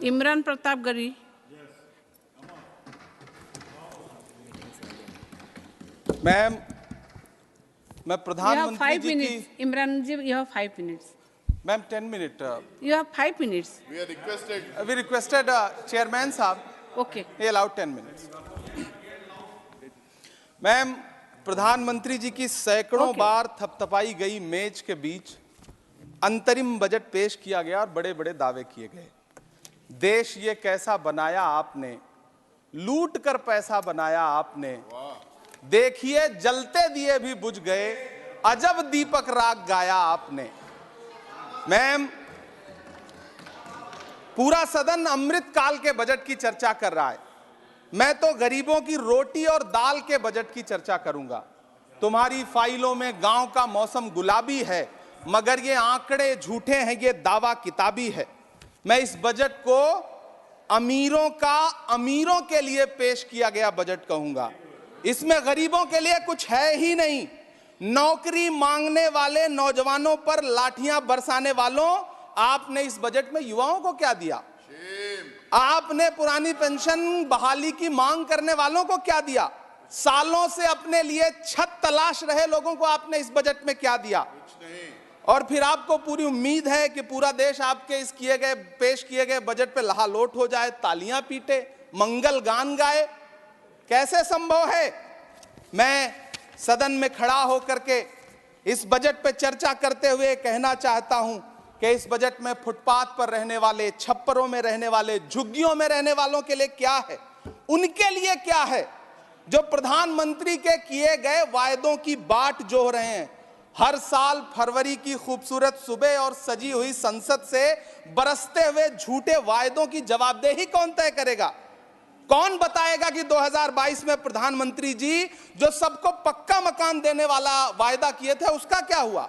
इमरान प्रताप गरी। मैम, मैं प्रधानमंत्री जी की। इमरान जी, you have 5 minutes. Ma'am 10 minute. You have 5 minutes. We requested chairman साहब। Okay. He allowed 10 minutes. Ma'am, प्रधानमंत्री जी की सैकड़ों बार थपथपाई गई मेज के बीच अंतरिम बजट पेश किया गया और बड़े बड़े दावे किए गए। देश ये कैसा बनाया आपने, लूट कर पैसा बनाया आपने, देखिए जलते दिए भी बुझ गए, अजब दीपक राग गाया आपने। मैम, पूरा सदन अमृत काल के बजट की चर्चा कर रहा है, मैं तो गरीबों की रोटी और दाल के बजट की चर्चा करूंगा। तुम्हारी फाइलों में गांव का मौसम गुलाबी है, मगर ये आंकड़े झूठे हैं, ये दावा किताबी है। मैं इस बजट को अमीरों का अमीरों के लिए पेश किया गया बजट कहूंगा। इसमें गरीबों के लिए कुछ है ही नहीं। नौकरी मांगने वाले नौजवानों पर लाठियां बरसाने वालों, आपने इस बजट में युवाओं को क्या दिया? आपने पुरानी पेंशन बहाली की मांग करने वालों को क्या दिया? सालों से अपने लिए छत तलाश रहे लोगों को आपने इस बजट में क्या दिया? और फिर आपको पूरी उम्मीद है कि पूरा देश आपके इस पेश किए गए बजट पे लहालोट हो जाए, तालियां पीटे, मंगल गान गाए। कैसे संभव है? मैं सदन में खड़ा होकर के इस बजट पे चर्चा करते हुए कहना चाहता हूं कि इस बजट में फुटपाथ पर रहने वाले, छप्परों में रहने वाले, झुग्गियों में रहने वालों के लिए क्या है, उनके लिए क्या है जो प्रधानमंत्री के किए गए वायदों की बाट जोह रहे हैं। हर साल फरवरी की खूबसूरत सुबह और सजी हुई संसद से बरसते हुए झूठे वायदों की जवाबदेही कौन तय करेगा? कौन बताएगा कि 2022 में प्रधानमंत्री जी जो सबको पक्का मकान देने वाला वायदा किए थे उसका क्या हुआ?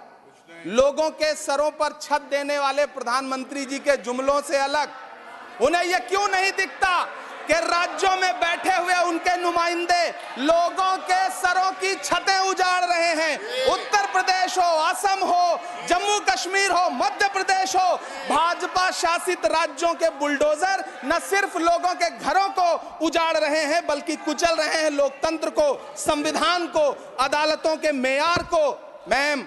लोगों के सरों पर छत देने वाले प्रधानमंत्री जी के जुमलों से अलग उन्हें यह क्यों नहीं दिखता कि राज्यों में बैठे हुए उनके नुमाइंदे लोगों के सरों की छतें उजाड़ रहे हैं? उत्तर प्रदेश हो, असम हो, जम्मू कश्मीर हो, मध्य प्रदेश हो, भाजपा शासित राज्यों के बुलडोजर न सिर्फ लोगों के घरों को उजाड़ रहे हैं बल्कि कुचल रहे हैं लोकतंत्र को, संविधान को, अदालतों के मेयार को। मैम,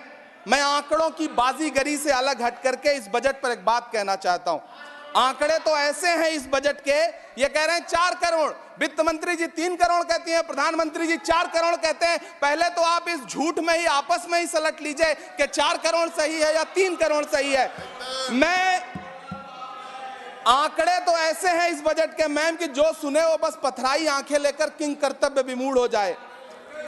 मैं आंकड़ों की बाजीगरी से अलग हट करके इस बजट पर एक बात कहना चाहता हूं। आंकड़े तो ऐसे हैं इस बजट के, ये कह रहे हैं 4 करोड़, वित्त मंत्री जी 3 करोड़ कहती हैं, प्रधानमंत्री जी 4 करोड़ कहते हैं। पहले तो आप इस झूठ में ही आपस में ही सलट लीजिए कि 4 करोड़ सही है या 3 करोड़ सही है। मैं आंकड़े तो ऐसे हैं इस बजट के मैम कि जो सुने वो बस पथराई आंखें लेकर किंग कर्तव्य विमूढ़ हो जाए।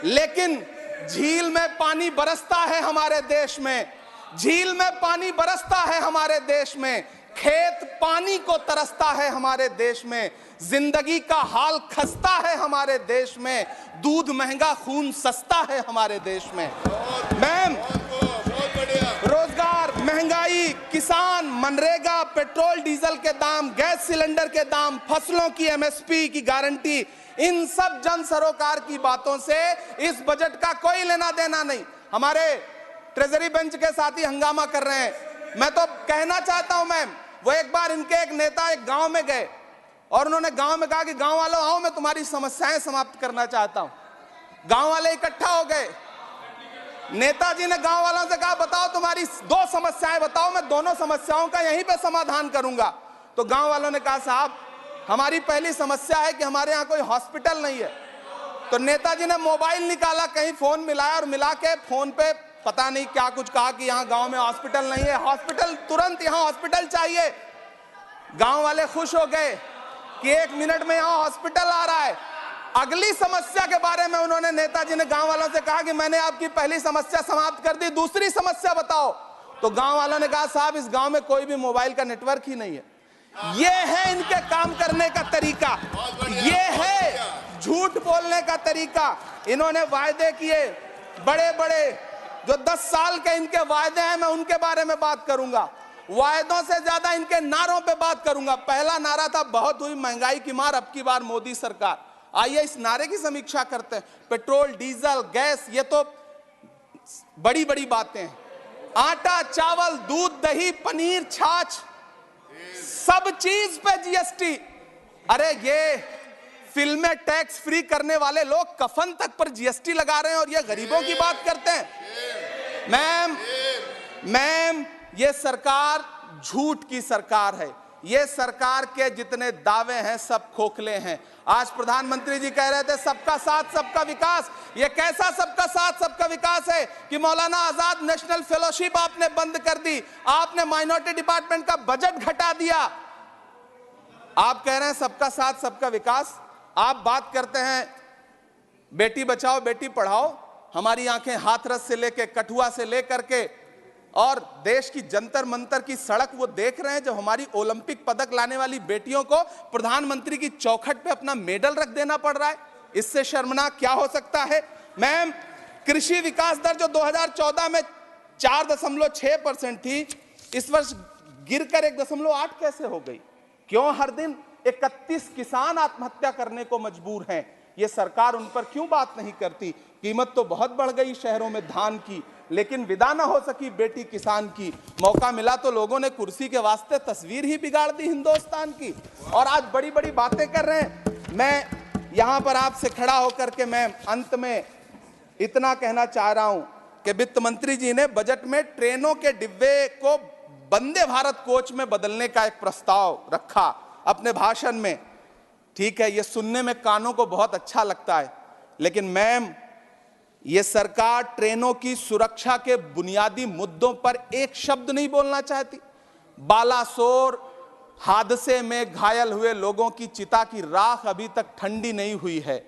लेकिन झील में पानी बरसता है हमारे देश में, झील में पानी बरसता है हमारे देश में, खेत पानी को तरसता है हमारे देश में, जिंदगी का हाल खस्ता है हमारे देश में, दूध महंगा खून सस्ता है हमारे देश में। मैम, रोजगार, महंगाई, किसान, मनरेगा, पेट्रोल डीजल के दाम, गैस सिलेंडर के दाम, फसलों की एमएसपी की गारंटी, इन सब जन सरोकार की बातों से इस बजट का कोई लेना देना नहीं। हमारे ट्रेजरी बेंच के साथी हंगामा कर रहे हैं। मैं तो कहना चाहता हूं मैम, वो एक बार इनके एक नेता एक गांव में गए और उन्होंने गांव में कहा कि गांव वालों आओ, मैं तुम्हारी समस्याएं समाप्त करना चाहता हूं। गांव वाले इकट्ठा हो गए। नेताजी ने गांव वालों से कहा बताओ तुम्हारी 2 समस्याएं बताओ, मैं दोनों समस्याओं का यहीं पे समाधान करूंगा। तो गांव वालों ने कहा साहब हमारी पहली समस्या है कि हमारे यहाँ कोई हॉस्पिटल नहीं है। तो नेताजी ने मोबाइल निकाला, कहीं फोन मिलाया और मिला के फोन पे पता नहीं क्या कुछ कहा कि यहाँ गांव में हॉस्पिटल नहीं है, हॉस्पिटल तुरंत, यहाँ हॉस्पिटल चाहिए। गांव वाले खुश हो गए कि 1 मिनट में यहाँ हॉस्पिटल आ रहा है। अगली समस्या के बारे में उन्होंने, नेताजी ने गांव वालों से कहा कि मैंने आपकी पहली समस्या समाप्त कर दी, दूसरी समस्या बताओ। तो गांव वालों ने कहा साहब इस गांव में कोई भी मोबाइल का नेटवर्क ही नहीं है। ये है इनके काम करने का तरीका, ये है झूठ बोलने का तरीका। इन्होंने वायदे किए बड़े बड़े, जो 10 साल के इनके वायदे हैं मैं उनके बारे में बात करूंगा। वायदों से ज्यादा इनके नारों पे बात करूंगा। पहला नारा था बहुत हुई महंगाई की मार, अब की बार मोदी सरकार। आइए इस नारे की समीक्षा करते हैं। पेट्रोल, डीजल, गैस, ये तो बड़ी बड़ी बातें हैं। आटा, चावल, दूध, दही, पनीर, छाछ, सब चीज पे जीएसटी। अरे ये फिल्में टैक्स फ्री करने वाले लोग कफन तक पर जीएसटी लगा रहे हैं और ये गरीबों की बात करते हैं। मैम ये सरकार झूठ की सरकार है। ये सरकार के जितने दावे हैं सब खोखले हैं। आज प्रधानमंत्री जी कह रहे थे सबका साथ सबका विकास। ये कैसा सबका साथ सबका विकास है कि मौलाना आजाद नेशनल फेलोशिप आपने बंद कर दी, आपने माइनॉरिटी डिपार्टमेंट का बजट घटा दिया। आप कह रहे हैं सबका साथ सबका विकास। आप बात करते हैं बेटी बचाओ बेटी पढ़ाओ। हमारी आंखें हाथरस से लेकर कठुआ से लेकर के और देश की जंतर मंतर की सड़क वो देख रहे हैं जब हमारी ओलंपिक पदक लाने वाली बेटियों को प्रधानमंत्री की चौखट पे अपना मेडल रख देना पड़ रहा है। इससे शर्मनाक क्या हो सकता है। मैम कृषि विकास दर जो 2014 में 4.6% थी, इस वर्ष गिरकर 1.8 कैसे हो गई? क्यों हर दिन 31 किसान आत्महत्या करने को मजबूर हैं? ये सरकार उन पर क्यों बात नहीं करती? कीमत तो बहुत बढ़ गई शहरों में धान की, लेकिन विदा ना हो सकी बेटी किसान की। मौका मिला तो लोगों ने कुर्सी के वास्ते तस्वीर ही बिगाड़ दी हिंदुस्तान की, और आज बड़ी बड़ी बातें कर रहे हैं। मैं यहां पर आपसे खड़ा होकर के मैं अंत में इतना कहना चाह रहा हूं कि वित्त मंत्री जी ने बजट में ट्रेनों के डिब्बे को वंदे भारत कोच में बदलने का एक प्रस्ताव रखा अपने भाषण में। ठीक है, ये सुनने में कानों को बहुत अच्छा लगता है, लेकिन मैम ये सरकार ट्रेनों की सुरक्षा के बुनियादी मुद्दों पर एक शब्द नहीं बोलना चाहती। बालासोर हादसे में घायल हुए लोगों की चिता की राख अभी तक ठंडी नहीं हुई है।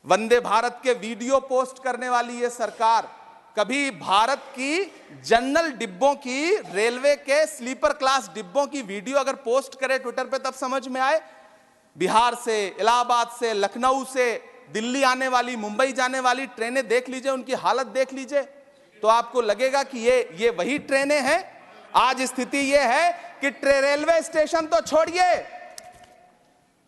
वंदे भारत के वीडियो पोस्ट करने वाली ये सरकार कभी भारत की जनरल डिब्बों की, रेलवे के स्लीपर क्लास डिब्बों की वीडियो अगर पोस्ट करे ट्विटर पे तब समझ में आए। बिहार से, इलाहाबाद से, लखनऊ से दिल्ली आने वाली, मुंबई जाने वाली ट्रेनें देख लीजिए, उनकी हालत देख लीजिए, तो आपको लगेगा कि ये वही ट्रेनें हैं। आज स्थिति ये है कि रेलवे स्टेशन तो छोड़िए,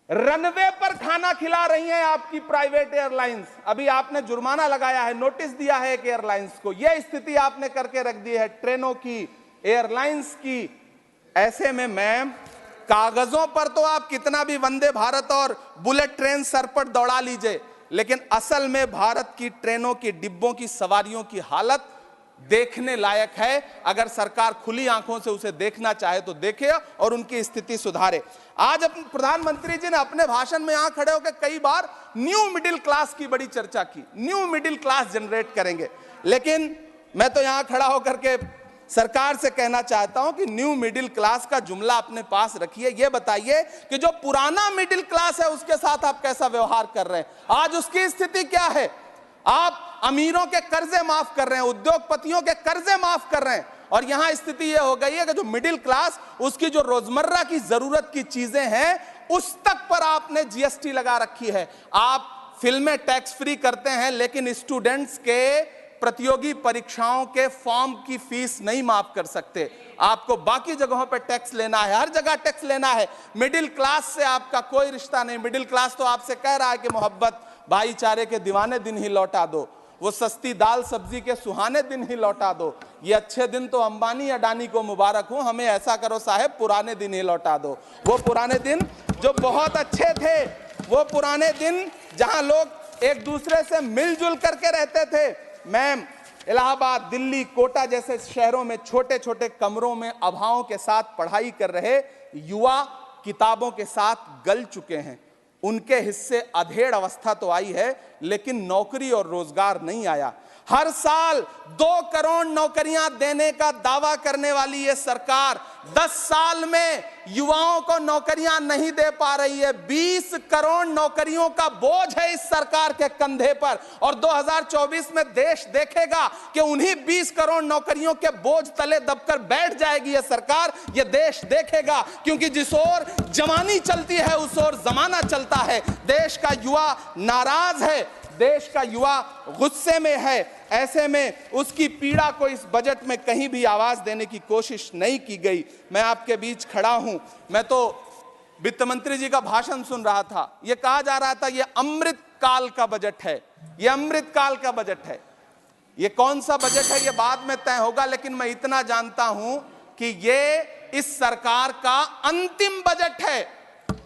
रनवे पर खाना खिला रही हैं आपकी प्राइवेट एयरलाइंस। अभी आपने जुर्माना लगाया है, नोटिस दिया है एक एयरलाइंस को। यह स्थिति आपने करके रख दी है ट्रेनों की, एयरलाइंस की। ऐसे में मैम कागजों पर तो आप कितना भी वंदे भारत और बुलेट ट्रेन सर पर दौड़ा लीजिए, लेकिन असल में भारत की ट्रेनों की डिब्बों की सवारियों की हालत देखने लायक है। अगर सरकार खुली आंखों से उसे देखना चाहे तो देखे और उनकी स्थिति सुधारे। आज प्रधानमंत्री जी ने अपने भाषण में यहां खड़े होकर कई बार न्यू मिडिल क्लास की बड़ी चर्चा की, न्यू मिडिल क्लास जनरेट करेंगे। लेकिन मैं तो यहां खड़ा होकर के सरकार से कहना चाहता हूं कि न्यू मिडिल क्लास का जुमला अपने पास रखिए। यह बताइए कि जो पुराना मिडिल क्लास है उसके साथ आप कैसा व्यवहार कर रहे हैं। आज उसकी स्थिति क्या है? आप अमीरों के कर्जे माफ कर रहे हैं, उद्योगपतियों के कर्जे माफ कर रहे हैं, और यहां स्थिति यह हो गई है कि जो मिडिल क्लास, उसकी जो रोजमर्रा की जरूरत की चीजें हैं उस तक पर आपने जीएसटी लगा रखी है। आप फिल्में टैक्स फ्री करते हैं, लेकिन स्टूडेंट्स के प्रतियोगी परीक्षाओं के फॉर्म की फीस नहीं माफ कर सकते। आपको बाकी जगहों पर टैक्स लेना है, हर जगह टैक्स लेना है। मिडिल क्लास से आपका कोई रिश्ता नहीं। मिडिल क्लास तो आपसे कह रहा है कि मोहब्बत भाईचारे के दीवाने दिन ही लौटा दो, वो सस्ती दाल सब्जी के सुहाने दिन ही लौटा दो। ये अच्छे दिन तो अंबानी अडानी को मुबारक हो, हमें ऐसा करो साहब पुराने दिन ही लौटा दो। वो पुराने दिन जो बहुत अच्छे थे, वो पुराने दिन जहां लोग एक दूसरे से मिलजुल करके रहते थे। मैम इलाहाबाद, दिल्ली, कोटा जैसे शहरों में छोटे छोटे कमरों में अभावों के साथ पढ़ाई कर रहे युवा किताबों के साथ गल चुके हैं। उनके हिस्से अधेड़ अवस्था तो आई है, लेकिन नौकरी और रोजगार नहीं आया। हर साल 2 करोड़ नौकरियां देने का दावा करने वाली ये सरकार 10 साल में युवाओं को नौकरियां नहीं दे पा रही है। 20 करोड़ नौकरियों का बोझ है इस सरकार के कंधे पर, और 2024 में देश देखेगा कि उन्हीं 20 करोड़ नौकरियों के बोझ तले दबकर बैठ जाएगी ये सरकार। ये देश देखेगा, क्योंकि जिस ओर जवानी चलती है उस ओर जमाना चलता है। देश का युवा नाराज है, देश का युवा गुस्से में है। ऐसे में उसकी पीड़ा को इस बजट में कहीं भी आवाज देने की कोशिश नहीं की गई। मैं आपके बीच खड़ा हूं, मैं तो वित्त मंत्री जी का भाषण सुन रहा था। यह कहा जा रहा था यह अमृत काल का बजट है, यह अमृत काल का बजट है। यह कौन सा बजट है यह बाद में तय होगा, लेकिन मैं इतना जानता हूं कि ये इस सरकार का अंतिम बजट है,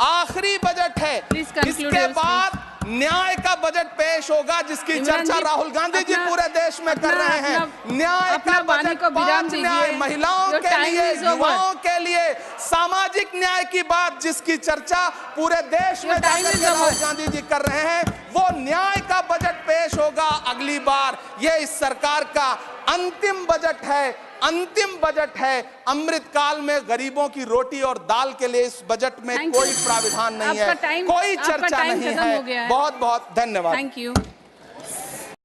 आखिरी बजट है। Please conclude इसके your बाद न्याय का बजट पेश होगा, जिसकी इमरान चर्चा जी, राहुल गांधी जी पूरे देश में कर रहे हैं। न्याय का बजट, 5 न्याय महिलाओं के लिए, युवाओं के लिए, सामाजिक न्याय की बात जिसकी चर्चा पूरे देश में जाकर के राहुल गांधी जी कर रहे हैं, वो न्याय का बजट पेश होगा अगली बार। ये इस सरकार का अंतिम बजट है, अंतिम बजट है। अमृतकाल में गरीबों की रोटी और दाल के लिए इस बजट में कोई प्राविधान नहीं है, कोई चर्चा नहीं है। बहुत बहुत धन्यवाद। Thank you.